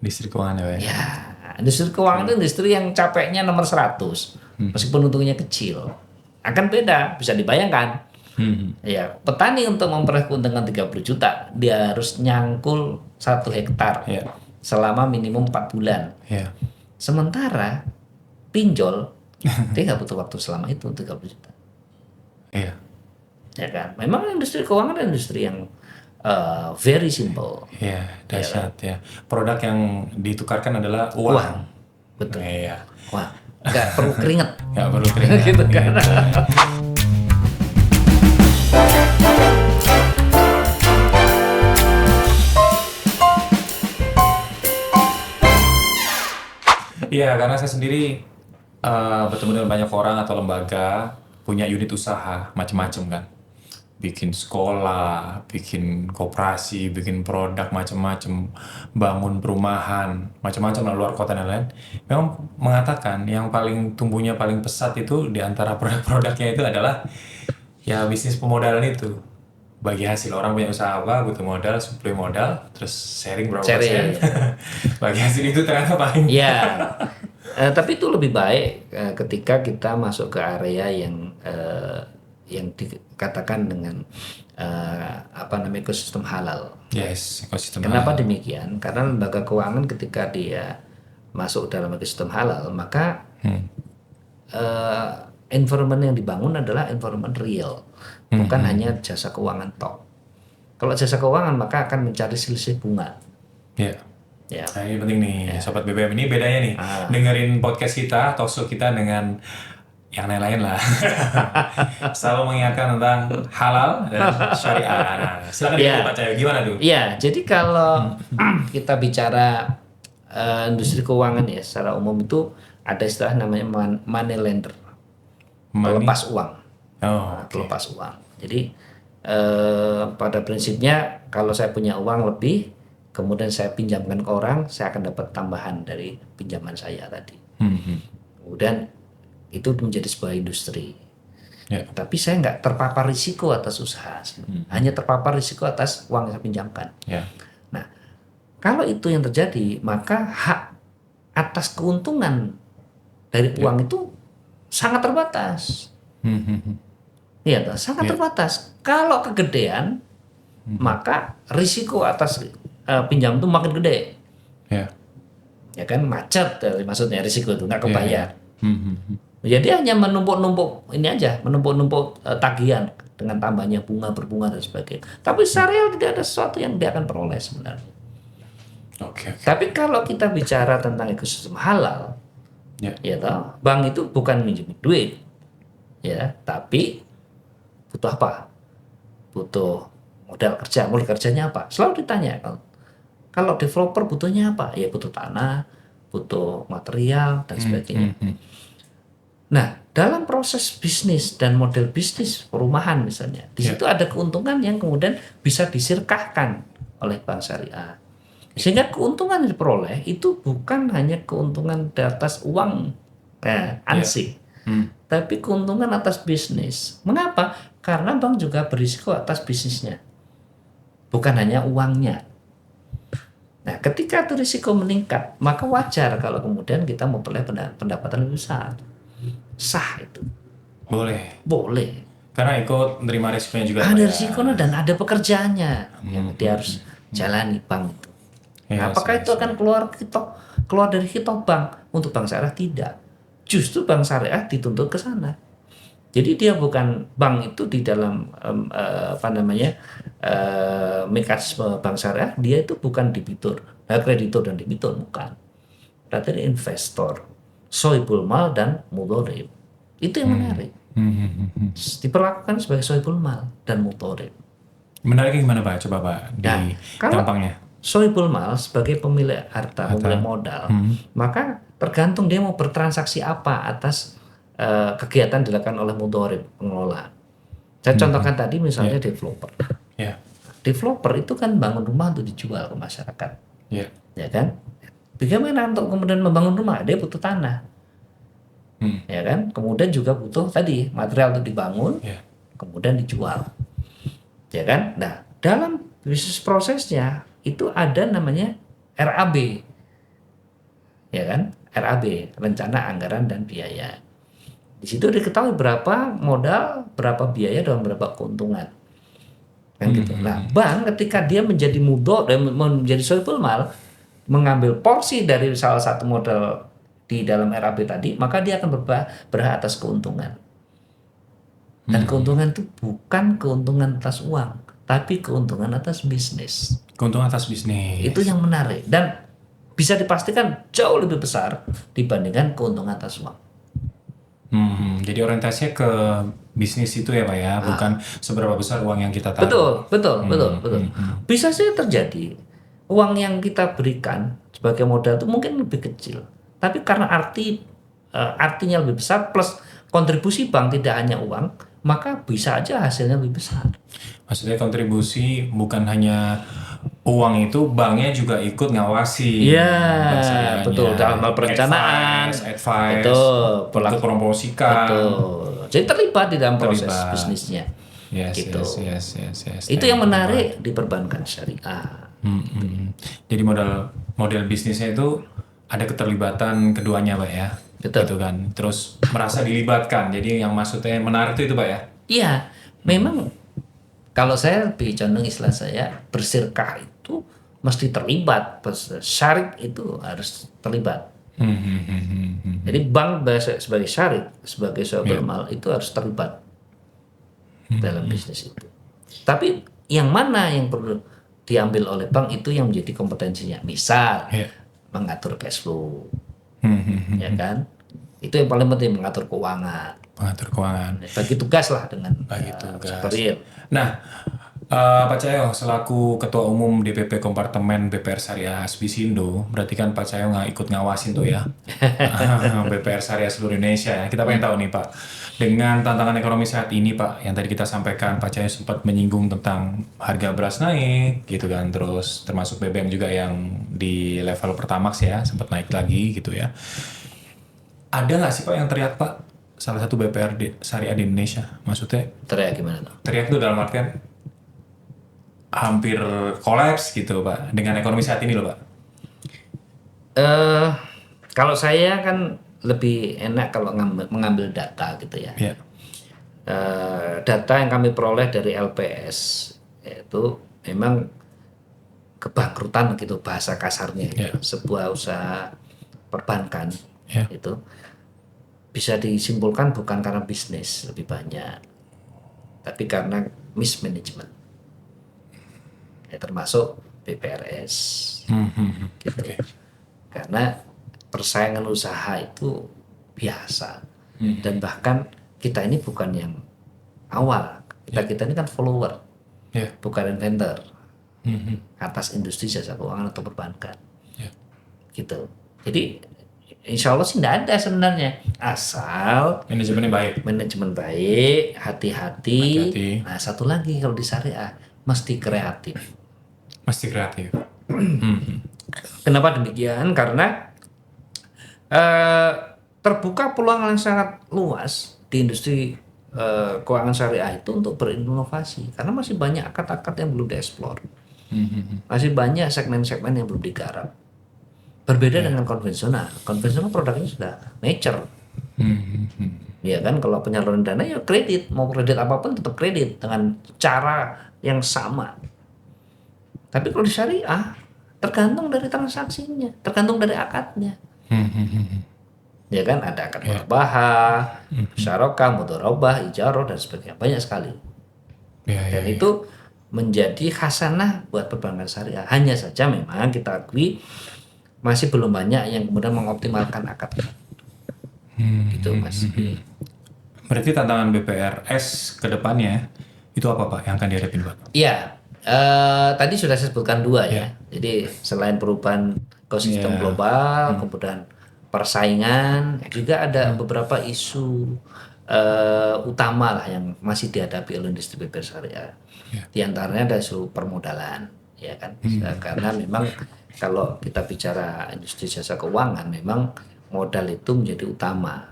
industri keuangan ya. Ya, industri keuangan itu industri yang capeknya nomor 100, meskipun untungnya kecil. Akan beda, bisa dibayangkan. Ya, petani untuk memperoleh keuntungan 30 juta, dia harus nyangkul 1 hektar selama minimum 4 bulan. Sementara pinjol, dia nggak butuh waktu selama itu 30 juta. Ya kan? Memang industri keuangan adalah industri yang very simple. Dahsyat ya. Produk yang ditukarkan adalah uang. Betul. Wah, nggak perlu keringet. Nggak perlu keringet. Gitu kan. Iya, karena saya sendiri bertemu dengan banyak orang atau lembaga punya unit usaha macam-macam kan. Bikin sekolah, bikin koperasi, bikin produk macam-macam, bangun perumahan, macam-macam lah luar kota dan lain. Memang mengatakan yang paling tumbuhnya paling pesat itu di antara produk-produknya itu adalah ya bisnis pemodalan itu. Bagi hasil orang punya usaha apa, butuh modal, suplai modal, terus sharing berapa persen. Bagi hasil itu ternyata paling. Ya, tapi itu lebih baik ketika kita masuk ke area yang dikatakan dengan ekosistem halal. Yes, ekosistem Kenapa halal. demikian? Karena lembaga keuangan ketika dia masuk dalam ekosistem halal, maka environment yang dibangun adalah environment real, bukan hanya jasa keuangan tok. Kalau jasa keuangan maka akan mencari selisih bunga. Ya. Nah ini penting nih, Sobat BBM, ini bedanya nih, dengerin podcast kita, talkshow kita dengan yang lain-lain lah. Selalu mengingatkan tentang halal dan syariah. Nah, silakan dibaca, gimana tuh? Iya, jadi kalau kita bicara industri keuangan ya, secara umum itu ada istilah namanya money lender, pelepas uang. Pelepas uang. Jadi pada prinsipnya kalau saya punya uang lebih, kemudian saya pinjamkan ke orang, saya akan dapat tambahan dari pinjaman saya tadi. Kemudian itu menjadi sebuah industri. Tapi saya nggak terpapar risiko atas usaha, hanya terpapar risiko atas uang yang saya pinjamkan. Nah, kalau itu yang terjadi, maka hak atas keuntungan dari uang itu sangat terbatas. Iya, sangat terbatas. Kalau kegedean, maka risiko atas pinjam itu makin gede. Ya kan, macet maksudnya risiko itu nggak kebayar. Jadi hanya menumpuk-numpuk ini aja, menumpuk-numpuk tagihan dengan tambahnya bunga berbunga dan sebagainya. Tapi secara real tidak ada sesuatu yang dia akan peroleh sebenarnya. Tapi kalau kita bicara tentang ekosistem halal, ya toh, bank itu bukan minjem duit, ya, tapi butuh apa? Butuh modal kerja. Modal kerjanya apa? Selalu ditanya. Kalau developer butuhnya apa? Ya butuh tanah, butuh material dan sebagainya. Nah, dalam proses bisnis dan model bisnis perumahan misalnya, di situ ada keuntungan yang kemudian bisa disirkahkan oleh bank syariah. Sehingga keuntungan yang diperoleh itu bukan hanya keuntungan di atas uang ansih, tapi keuntungan atas bisnis. Mengapa? Karena bank juga berisiko atas bisnisnya, bukan hanya uangnya. Nah, ketika itu risiko meningkat, maka wajar kalau kemudian kita memperoleh pendapatan lebih besar. Sah itu. Boleh. Karena ikut menerima risikonya juga. Ada risikonya dan ada pekerjaannya yang dia harus jalani bank itu. Nah, apakah itu akan keluar dari hitop bank? Untuk bank syariah tidak. Justru bank syariah dituntut ke sana. Jadi dia bukan bank itu di dalam mekanisme bank syariah, dia itu bukan debitur, kreditur dan debitur, bukan. Berarti investor, sohibul mal dan mudhorib. Itu yang menarik. Diperlakukan sebagai sohibul mal dan mudhorib. Menariknya gimana Pak? Coba Pak gampangnya. Sohibul mal sebagai pemilik harta, pemilik modal, maka tergantung dia mau bertransaksi apa atas kegiatan dilakukan oleh mudhorib, pengelola. Saya contohkan tadi misalnya developer. Developer itu kan bangun rumah untuk dijual ke masyarakat. Ya kan? Bagaimana untuk kemudian membangun rumah? Dia butuh tanah. Ya kan? Kemudian juga butuh tadi material untuk dibangun, kemudian dijual. Ya kan? Nah, dalam bisnis prosesnya itu ada namanya RAB, ya kan? RAB, rencana anggaran dan biaya. Di situ diketahui berapa modal, berapa biaya, dan berapa keuntungan. Kan gitu. Nah, bank ketika dia menjadi mudhaf dan menjadi sohibul mal, mengambil porsi dari salah satu modal di dalam RAB tadi, maka dia akan berhak atas keuntungan. Dan keuntungan itu bukan keuntungan atas uang, tapi keuntungan atas bisnis. Keuntungan atas bisnis. Itu yang menarik dan bisa dipastikan jauh lebih besar dibandingkan keuntungan atas uang. Jadi orientasinya ke bisnis itu ya Pak ya, bukan seberapa besar uang yang kita taruh. Betul. Bisa saja terjadi uang yang kita berikan sebagai modal itu mungkin lebih kecil, tapi karena artinya lebih besar plus kontribusi bank tidak hanya uang, maka bisa aja hasilnya lebih besar. Maksudnya kontribusi bukan hanya uang itu, banknya juga ikut ngawasi. Iya, betul. Dalam hal perencanaan, advice, betul. ikut promosikan. Betul. Jadi terlibat di dalam proses bisnisnya. Gitu. Yes. Itu yang menarik di perbankan syariah. Jadi model bisnisnya itu ada keterlibatan keduanya Pak ya. Betul. Gitu kan. Terus merasa dilibatkan. Jadi yang maksudnya menarik itu Pak ya. Iya, memang kalau saya lebih condong istilah saya bersirkah itu mesti terlibat, syarik itu harus terlibat. Jadi bank sebagai syarik, sebagai sohibul mal itu harus terlibat dalam bisnis itu. Tapi yang mana yang perlu diambil oleh bank itu yang menjadi kompetensinya. Misal mengatur cash flow, ya kan? Itu yang paling penting, mengatur keuangan. Bagi tugas lah dengan superior. Nah, Pak Cahyo selaku Ketua Umum DPP Kompartemen BPR Syariah Asbisindo, berarti kan Pak Cahyo nggak ikut ngawasin tuh ya BPR Syariah seluruh Indonesia ya. Kita pengen tahu nih Pak, dengan tantangan ekonomi saat ini Pak, yang tadi kita sampaikan Pak Cahyo sempat menyinggung tentang harga beras naik gitu kan, terus termasuk BBM juga yang di level Pertamax ya sempat naik lagi gitu ya. Ada nggak sih Pak yang teriak Pak, salah satu BPR Syariah di Indonesia? Maksudnya teriak gimana tuh? Teriak itu dalam artian hampir kolaps gitu Pak dengan ekonomi saat ini loh Pak. Kalau saya kan lebih enak kalau mengambil data gitu ya. Data yang kami peroleh dari LPS itu memang kebangkrutan gitu bahasa kasarnya gitu. Sebuah usaha perbankan itu bisa disimpulkan bukan karena bisnis lebih banyak, tapi karena mismanagement, ya, termasuk BPRS, gitu. Karena persaingan usaha itu biasa, dan bahkan kita ini bukan yang awal, kita ini kan follower, bukan inventor atas industri jasa keuangan atau perbankan, gitu. Jadi insya Allah sih tidak ada sebenarnya, asal manajemen baik, hati-hati. Nah satu lagi kalau di syariah mesti kreatif. Kenapa demikian? Karena terbuka peluang yang sangat luas di industri keuangan syariah itu untuk berinovasi, karena masih banyak akad-akad yang belum dieksplor, masih banyak segmen-segmen yang belum digarap. Berbeda dengan konvensional produknya sudah mature. Ya kan, kalau penyaluran dana ya kredit, mau kredit apapun tetap kredit dengan cara yang sama. Tapi kalau di syariah tergantung dari transaksinya, tergantung dari akadnya. Ya kan, ada akad murabahah, syarokah, mudharabah, ijarah dan sebagainya, banyak sekali. Dan itu menjadi khasanah buat perbankan syariah. Hanya saja memang kita akui masih belum banyak yang kemudian mengoptimalkan akad. Gitu Mas. Berarti tantangan BPRS ke depannya itu apa Pak yang akan dihadapi Pak? Iya, tadi sudah saya sebutkan dua ya. Jadi selain perubahan ekosistem global, kemudian persaingan, juga ada beberapa isu utama lah yang masih dihadapi oleh industri BPR syariah. Di antaranya ada isu permodalan, ya kan? Karena memang kalau kita bicara industri jasa keuangan, memang modal itu menjadi utama.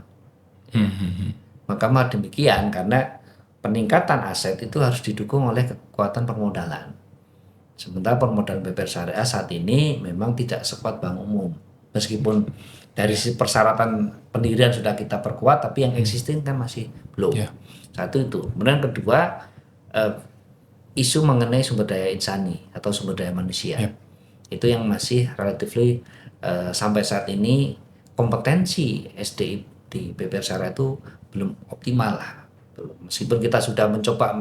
Maka demikian, karena peningkatan aset itu harus didukung oleh kekuatan permodalan. Sementara permodalan BPR syariah saat ini memang tidak sekuat bank umum. Meskipun dari sisi persyaratan pendirian sudah kita perkuat, tapi yang existing kan masih belum. Satu itu. Kemudian kedua, isu mengenai sumber daya insani atau sumber daya manusia. Itu yang masih relatively sampai saat ini kompetensi SDI di BPR Syariah itu belum optimal lah. Meskipun kita sudah mencoba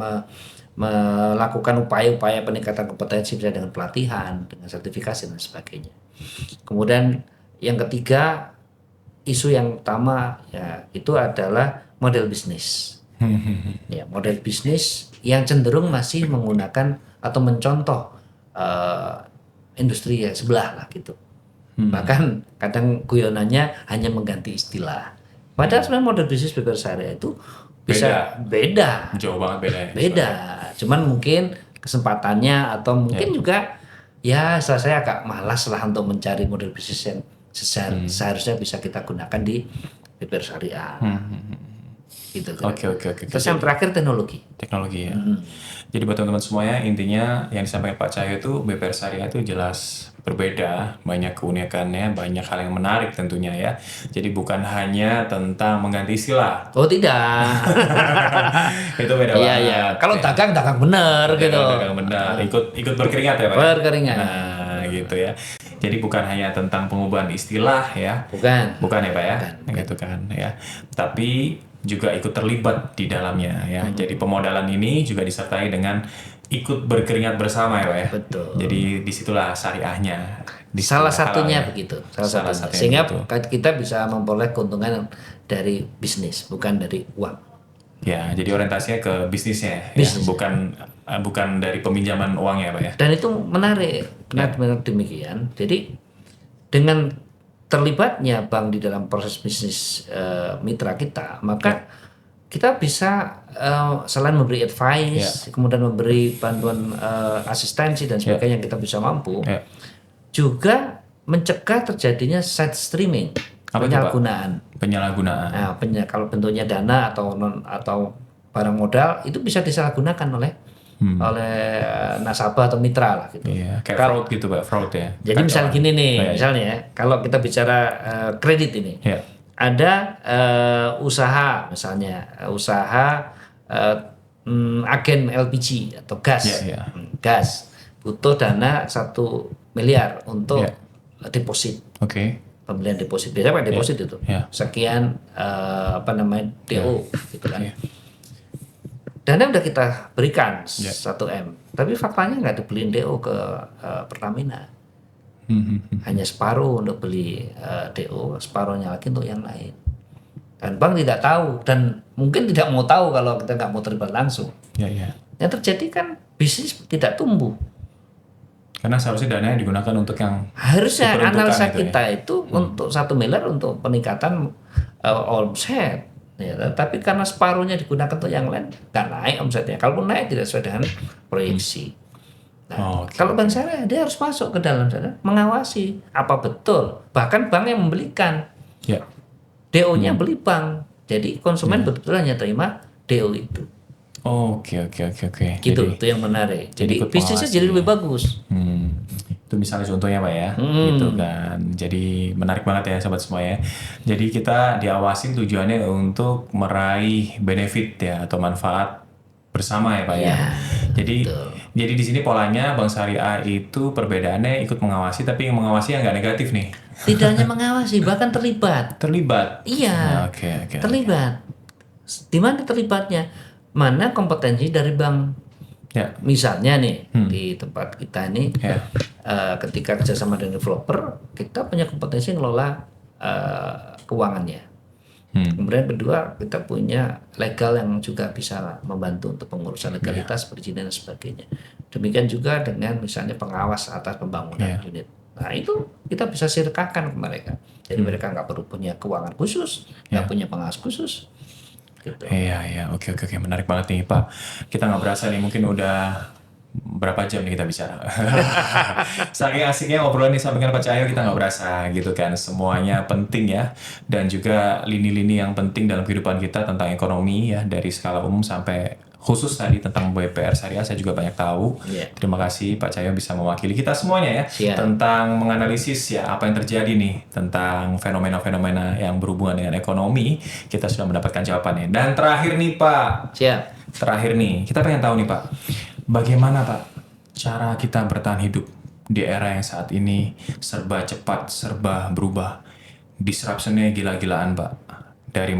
melakukan upaya-upaya peningkatan kompetensi misalnya dengan pelatihan, dengan sertifikasi dan sebagainya. Kemudian yang ketiga, isu yang utama ya itu adalah model bisnis. Ya, model bisnis yang cenderung masih menggunakan atau mencontoh industri ya sebelah lah gitu. Bahkan kadang guyonannya hanya mengganti istilah. Padahal sebenarnya model bisnis BPR Syariah itu bisa beda. Jauh banget beda ya. Beda. Cuman mungkin kesempatannya atau mungkin juga ya saya agak malas lah untuk mencari model bisnis yang seharusnya bisa kita gunakan di BPR Syariah. Gitu. Oke. Terus yang terakhir teknologi ya. Jadi buat teman-teman semuanya, intinya yang disampaikan Pak Cahyo itu BPR Syariah itu jelas berbeda, banyak keunikannya, banyak hal yang menarik tentunya ya. Jadi bukan hanya tentang mengganti istilah. Oh tidak. Itu beda banget. Iya. Kalau dagang bener gitu. Dagang bener. Ikut berkeringat ya Pak. Berkeringat. Nah gitu ya. Jadi bukan hanya tentang pengubahan istilah ya. Bukan ya Pak ya. Gitu kan ya. Tapi juga ikut terlibat di dalamnya ya. Jadi pemodalan ini juga disertai dengan ikut berkeringat bersama ya Pak ya. Betul. Jadi disitulah syariahnya. Salah satunya begitu. Salah satunya. Sehingga kita bisa memperoleh keuntungan dari bisnis, bukan dari uang. Ya, jadi orientasinya ke bisnisnya, ya, bukan dari peminjaman uang ya Pak ya. Dan itu menarik, benar-benar demikian. Jadi dengan terlibatnya bank di dalam proses bisnis mitra kita, maka kita bisa selain memberi advice, kemudian memberi bantuan asistensi dan sebagainya yang kita bisa mampu, juga mencegah terjadinya side streaming, penyalahgunaan. Nah, kalau bentuknya dana atau barang modal itu bisa disalahgunakan oleh nasabah atau mitra lah gitu. Iya, kayak fraud gitu Pak, fraud ya. Jadi misalnya gini nih, misalnya ya, kalau kita bicara kredit ini, ada usaha misalnya, agen LPG atau gas, gas butuh dana 1 miliar untuk deposit. Pembelian deposit, biasanya Pak deposit itu sekian DO gitu kan. Dana udah kita berikan 1M, tapi faktanya nggak dibeliin DO ke Pertamina, hanya separuh untuk beli DO, separuhnya lagi untuk yang lain. Dan bank tidak tahu dan mungkin tidak mau tahu kalau kita nggak mau terlibat langsung. Yang terjadi kan bisnis tidak tumbuh. Karena seharusnya dananya digunakan untuk yang harusnya analisa kita itu untuk 1 miliar untuk peningkatan omset. Ya, tapi karena separuhnya digunakan untuk yang lain, nggak naik omsetnya. Kalaupun naik tidak sesuai dengan proyeksi. Nah, kalau bank syariah dia harus masuk ke dalam sana, mengawasi apa betul. Bahkan bank yang membelikan, DO-nya beli bank. Jadi konsumen betul-betul hanya terima DO itu. Oke. Gitu, itu yang menarik. Jadi bisnisnya jadi lebih bagus. Itu misalnya contohnya Pak ya, gitu kan. Jadi menarik banget ya sobat semua ya. Jadi kita diawasin tujuannya untuk meraih benefit ya atau manfaat bersama ya Pak ya. Jadi di sini polanya Bank Syariah itu perbedaannya ikut mengawasi, tapi yang mengawasi yang nggak negatif nih. Tidak hanya mengawasi, bahkan terlibat. Iya. Terlibat. Di mana terlibatnya? Mana kompetensi dari bank? Misalnya nih di tempat kita ini ketika kerjasama dengan developer, kita punya kompetensi ngelola keuangannya. Kemudian kedua, kita punya legal yang juga bisa membantu untuk pengurusan legalitas, perizinan dan sebagainya. Demikian juga dengan misalnya pengawas atas pembangunan unit. Nah itu kita bisa sirkakan ke mereka. Jadi mereka nggak perlu punya keuangan khusus, nggak punya pengawas khusus. Gitu. Iya, oke, menarik banget nih Pak. Kita nggak berasa nih, mungkin udah berapa jam nih kita bicara. Saking asiknya obrolan nih sampaikan Pak Cahyo, kita nggak berasa gitu kan. Semuanya penting ya, dan juga lini-lini yang penting dalam kehidupan kita tentang ekonomi ya, dari skala umum sampai khusus tadi tentang BPR Syariah saya juga banyak tahu. Iya. Terima kasih Pak Cahyo bisa mewakili kita semuanya ya Siap. tentang menganalisis ya apa yang terjadi nih tentang fenomena-fenomena yang berhubungan dengan ekonomi. Kita sudah mendapatkan jawabannya. Dan terakhir nih Pak, Siap. terakhir nih kita pengen tahu nih Pak, bagaimana Pak cara kita bertahan hidup di era yang saat ini serba cepat, serba berubah, disruptionnya gila-gilaan Pak, dari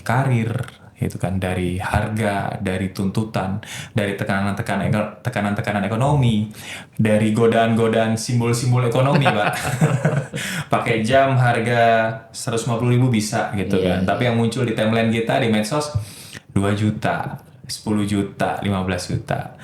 karir itu kan, dari harga, dari tuntutan, dari tekanan-tekanan ekonomi, dari godaan-godaan simbol-simbol ekonomi Pak. Pakai jam harga 150.000 bisa gitu Iya, kan, tapi yang muncul di timeline kita di medsos 2 juta, 10 juta, 15 juta.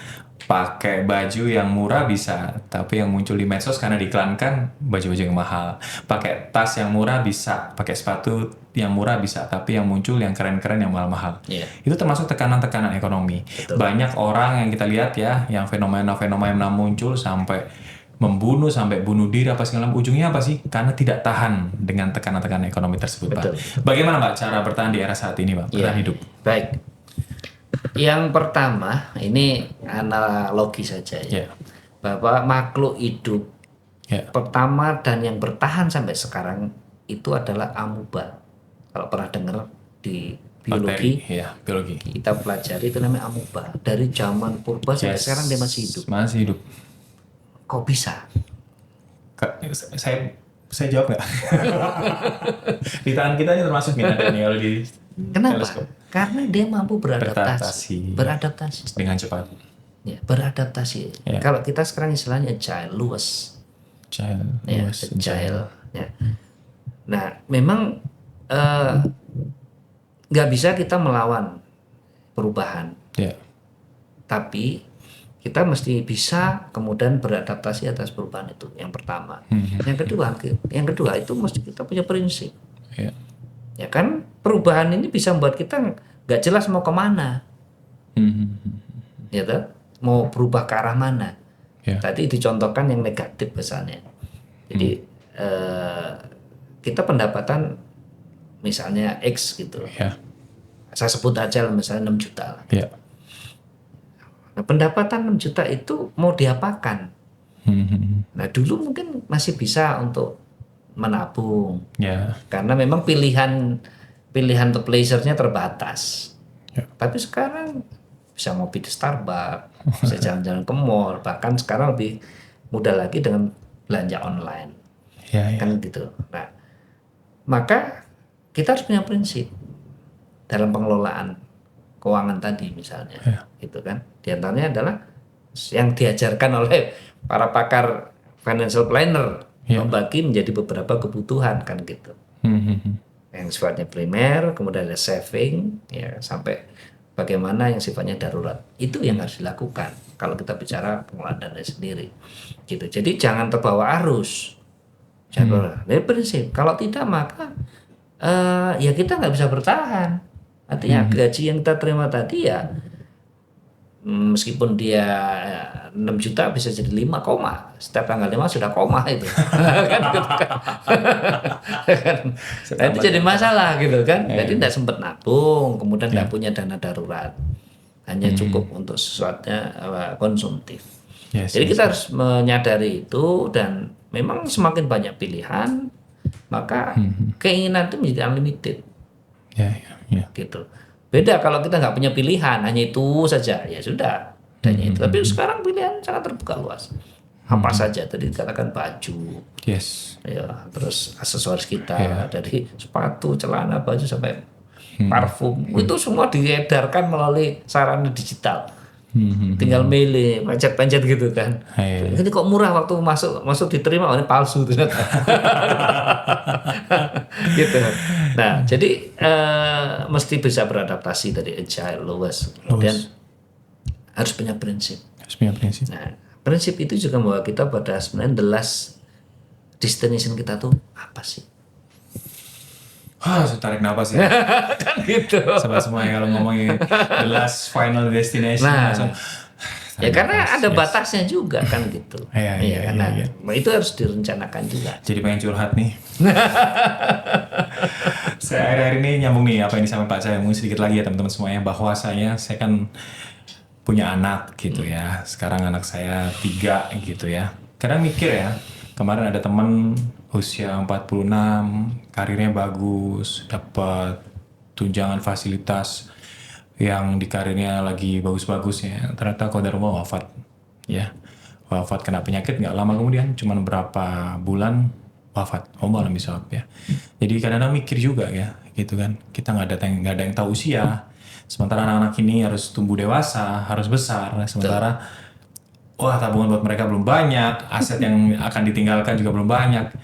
Pakai baju yang murah bisa, tapi yang muncul di medsos karena diiklankan baju-baju yang mahal. Pakai tas yang murah bisa, pakai sepatu yang murah bisa, tapi yang muncul yang keren-keren yang mahal-mahal. Iya. Itu termasuk tekanan-tekanan ekonomi. Betul. Banyak orang yang kita lihat ya, yang fenomena-fenomena muncul sampai membunuh, sampai bunuh diri apa segala, ujungnya apa sih? Karena tidak tahan dengan tekanan-tekanan ekonomi tersebut, Betul. Pak. Bagaimana Pak cara bertahan di era saat ini, Pak? Bertahan hidup. Baik. Yang pertama, ini analogi saja ya. Ya. Bahwa makhluk hidup Ya. pertama dan yang bertahan sampai sekarang itu adalah amuba. Kalau pernah dengar di biologi, Bakteri, ya, biologi. kita pelajari itu namanya amuba. Dari zaman purba sampai Yes. sekarang dia masih hidup. Masih hidup. Kok bisa? Saya jawab nggak? Di tangan kita ini termasuk nggak ada nih kalau di Kenapa? teleskop. Karena dia mampu Beradaptasi. beradaptasi. Dengan cepat. Ya, beradaptasi. Ya. Kalau kita sekarang istilahnya agile, luas. Child, Ya, luas, agile. Ya. Nah, memang nggak bisa kita melawan perubahan, Ya. tapi kita mesti bisa kemudian beradaptasi atas perubahan itu. Yang pertama. Yang kedua itu mesti kita punya prinsip. Ya. Ya kan, perubahan ini bisa membuat kita nggak jelas mau kemana, ya toh? Mau berubah ke arah mana. Ya. Tadi dicontohkan yang negatif misalnya. Jadi kita pendapatan misalnya X gitu. Ya. Saya sebut aja lah, misalnya 6 juta. Ya. Nah, pendapatan 6 juta itu mau diapakan? Nah, dulu mungkin masih bisa untuk menabung. Ya. Karena memang pilihan untuk pleasure-nya terbatas. Ya. Tapi sekarang bisa ngopi di Starbucks, bisa jalan-jalan ke mall, bahkan sekarang lebih mudah lagi dengan belanja online. Ya. Ya. Kan gitu. Nah, maka kita harus punya prinsip dalam pengelolaan keuangan tadi misalnya. Ya. Gitu kan. Di antaranya adalah yang diajarkan oleh para pakar financial planner, Ya. membagi menjadi beberapa kebutuhan kan gitu. Yang sifatnya primer, kemudian ada saving, ya sampai bagaimana yang sifatnya darurat. Itu yang harus dilakukan kalau kita bicara pengelolaan dana sendiri. Gitu. Jadi jangan terbawa arus. Jangan dari prinsip. Kalau tidak maka ya kita nggak bisa bertahan. Artinya gaji yang kita terima tadi ya meskipun dia 6 juta bisa jadi 5 koma. Setiap tanggal 5 sudah koma itu. Kan gitu kan. Nah, itu jadi masalah gitu kan. Jadi tidak sempat nabung, kemudian tidak punya dana darurat. Hanya cukup untuk sesuatunya konsumtif. Yes, Jadi kita harus menyadari itu, dan memang semakin banyak pilihan, maka keinginan itu menjadi unlimited. Ya. Ya. Gitu. Beda kalau kita nggak punya pilihan, hanya itu saja, ya sudah, hanya itu. Tapi sekarang pilihan sangat terbuka luas. Apa saja tadi dikatakan baju, Yes. ya, terus aksesoris kita dari sepatu, celana, baju sampai parfum, itu semua diedarkan melalui sarana digital. Tinggal milih, pencet-pencet gitu kan. Ini kok murah, waktu masuk diterima, oh ini palsu ternyata. Gitu. Nah, jadi mesti bisa beradaptasi dari agile, luas. Kemudian harus punya prinsip. Harus punya prinsip. Nah, prinsip itu juga membawa kita pada sebenarnya the last destination kita tuh apa sih? Saya tarik napas ya. Kan gitu. Semua kalau ngomongin the last final destination langsung. Ya karena ada batasnya juga kan gitu. Iya. Karena itu harus direncanakan juga. Jadi pengen curhat nih. Saya akhir-akhir ini nyambung nih apa yang disampaikan Pak Cahyo, mungkin sedikit lagi ya teman-teman semuanya, bahwa saya kan punya anak gitu ya. Sekarang anak saya 3 gitu ya. Kadang mikir ya, kemarin ada teman usia 46, karirnya bagus, dapat tunjangan fasilitas yang di karirnya lagi bagus-bagusnya. Ternyata qadarullah wafat ya. Wafat kena penyakit nggak lama kemudian, cuman berapa bulan wafat. Allah alam bisawab ya. Jadi kadang-kadang mikir juga ya, gitu kan. Kita nggak ada yang tahu usia. Sementara anak-anak ini harus tumbuh dewasa, harus besar. Sementara wah tabungan buat mereka belum banyak, aset yang akan ditinggalkan juga belum banyak.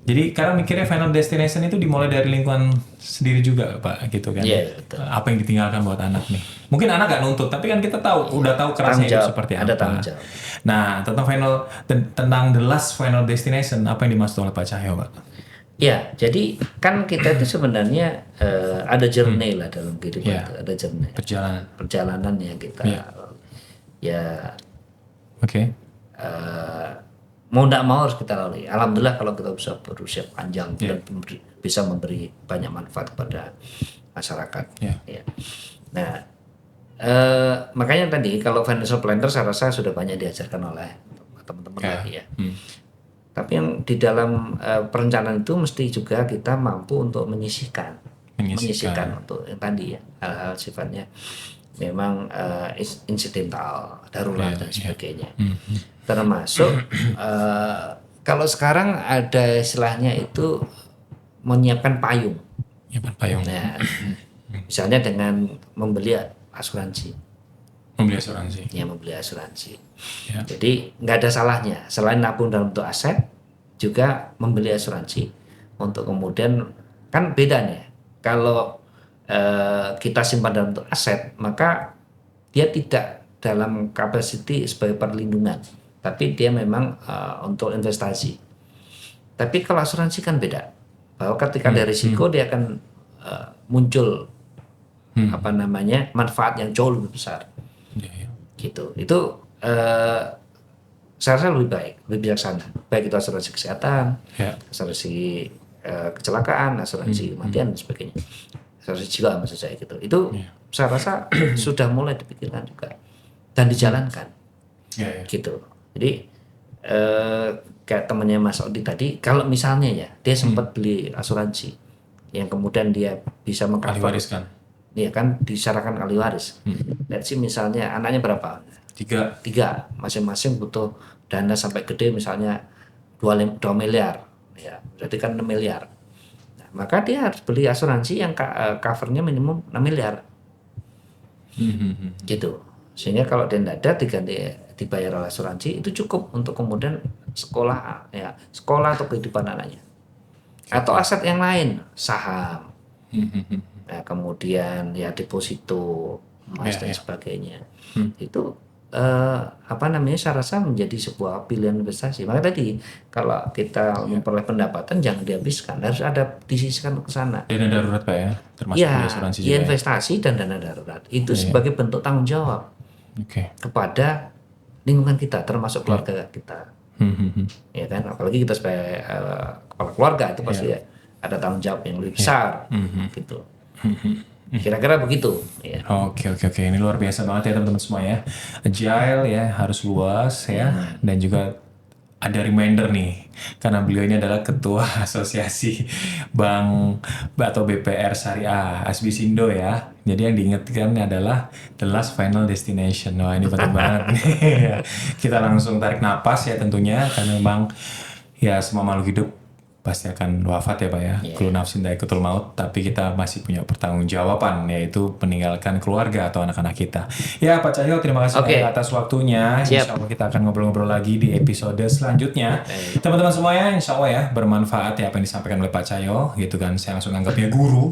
Jadi kadang mikirnya final destination itu dimulai dari lingkungan sendiri juga Pak, gitu kan. Iya, betul. Apa yang ditinggalkan buat anak nih. Mungkin anak gak nuntut, tapi kan kita udah tahu kerasnya itu seperti ada apa. tanggung jawab. Nah, tentang the last final destination, apa yang dimaksud oleh Pak Cahyo, Pak? Ya, jadi kan kita itu sebenarnya ada journey lah dalam kehidupan itu, ada journey. Perjalanan yang kita ya Oke. mau tidak mau harus kita lalui. Alhamdulillah kalau kita bisa berusia panjang dan bisa memberi banyak manfaat kepada masyarakat. Ya. Nah, makanya tadi kalau financial planner saya rasa sudah banyak diajarkan oleh teman-teman lagi ya. Tapi yang di dalam perencanaan itu mesti juga kita mampu untuk menyisihkan untuk yang tadi ya, hal-hal sifatnya memang insidental, darurat dan sebagainya. Termasuk kalau sekarang ada istilahnya itu menyiapkan payung. Nah, misalnya dengan membeli asuransi. Membeli asuransi. Ya. Jadi nggak ada salahnya selain nabung dalam bentuk aset juga membeli asuransi untuk kemudian kan beda nih. Kalau kita simpan dalam bentuk aset maka dia tidak dalam capacity sebagai perlindungan, tapi dia memang untuk investasi. Tapi kalau asuransi kan beda, bahwa ketika ada risiko dia akan muncul manfaat yang jauh lebih besar. Gitu. Itu saya rasa lebih baik, lebih bijaksana. Baik itu asuransi kesehatan, asuransi kecelakaan, asuransi kematian dan sebagainya. Asuransi jiwa maksud saya gitu. Itu saya rasa sudah mulai dipikirkan juga dan dijalankan. Gitu. Jadi kayak temannya Mas Odi tadi, kalau misalnya ya dia sempat beli asuransi yang kemudian dia bisa mengcover, ya kan disyaratkan ahli waris. Let's see misalnya anaknya berapa? 3, masing-masing butuh dana sampai gede misalnya 2 miliar, ya berarti kan 6 miliar. Nah, maka dia harus beli asuransi yang covernya minimum 6 miliar. Gitu. Sehingga kalau dia tidak ada dibayar oleh asuransi itu cukup untuk kemudian sekolah atau kehidupan anaknya. Atau aset yang lain, saham. Nah, kemudian ya deposito, emas dan sebagainya. Itu saya rasa menjadi sebuah pilihan investasi. Maka tadi kalau kita memperoleh pendapatan jangan dihabiskan, harus ada disisihkan ke sana. Dana darurat Pak ya, termasuk asuransi juga. Investasi dan dana darurat itu sebagai bentuk tanggung jawab kepada lingkungan kita, termasuk keluarga kita. Ya kan, apalagi kita sebagai kepala keluarga itu pasti ada tanggung jawab yang lebih besar, gitu. Kira-kira begitu. Ya. Oke. Ini luar biasa banget ya teman-teman semua ya. Agile ya, harus luas ya, dan juga ada reminder nih, karena beliau ini adalah ketua asosiasi bank atau BPR Syariah Asbisindo ya. Jadi yang diingatkan adalah the last final destination. Wah ini penting banget nih. Kita langsung tarik napas ya tentunya, karena memang ya semua makhluk hidup pasti akan wafat ya Pak ya. Kullu nafsin dha'iqatul maut, tapi kita masih punya pertanggungjawaban, yaitu meninggalkan keluarga atau anak-anak kita. Ya Pak Cahyo, terima kasih banyak atas waktunya. Insya Allah kita akan ngobrol-ngobrol lagi di episode selanjutnya. Teman-teman semuanya, insya Allah ya bermanfaat ya apa yang disampaikan oleh Pak Cahyo, gitu kan. Saya langsung anggapnya guru.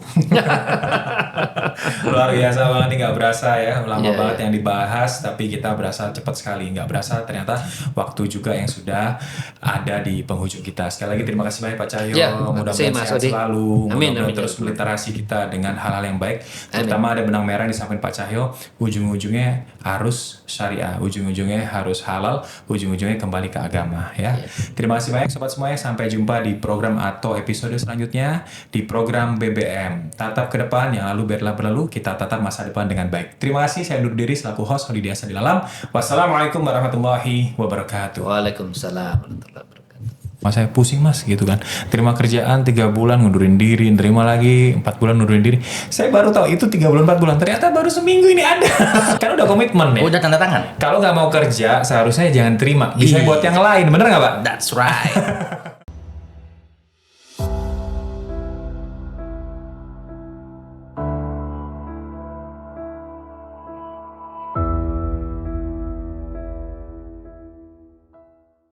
Luar biasa banget nih, nggak berasa ya, lama banget yang dibahas, tapi kita berasa cepat sekali. Nggak berasa ternyata waktu juga yang sudah ada di penghujung kita. Sekali lagi terima kasih banyak Pak Cahyo. Ya, Mudah-mudahan Mas sehat Odi. selalu. Amin, Mudah-mudahan amin. terus meliterasi kita dengan hal-hal yang baik. Amin. Terutama ada benang merah yang disampaikan Pak Cahyo. Ujung-ujungnya harus syariah. Ujung-ujungnya harus halal. Ujung-ujungnya kembali ke agama. Ya. Terima kasih banyak sobat semuanya. Sampai jumpa di program atau episode selanjutnya di program BBM. Tatap ke depan, yang lalu biarlah berlalu. Kita tatap masa depan dengan baik. Terima kasih. Saya undur diri selaku host Hodi Diasa di Dalam. Wassalamualaikum warahmatullahi wabarakatuh. Waalaikumsalam warahmatullahi wabarakatuh. Mas saya pusing mas gitu kan. Terima kerjaan 3 bulan ngundurin diri, terima lagi 4 bulan ngundurin diri. Saya baru tahu itu 3 bulan 4 bulan. Ternyata baru seminggu ini ada. Kan udah komitmen ya. Udah tanda tangan. Kalau nggak mau kerja seharusnya jangan terima. Bisa buat yang lain, bener nggak Pak? That's right.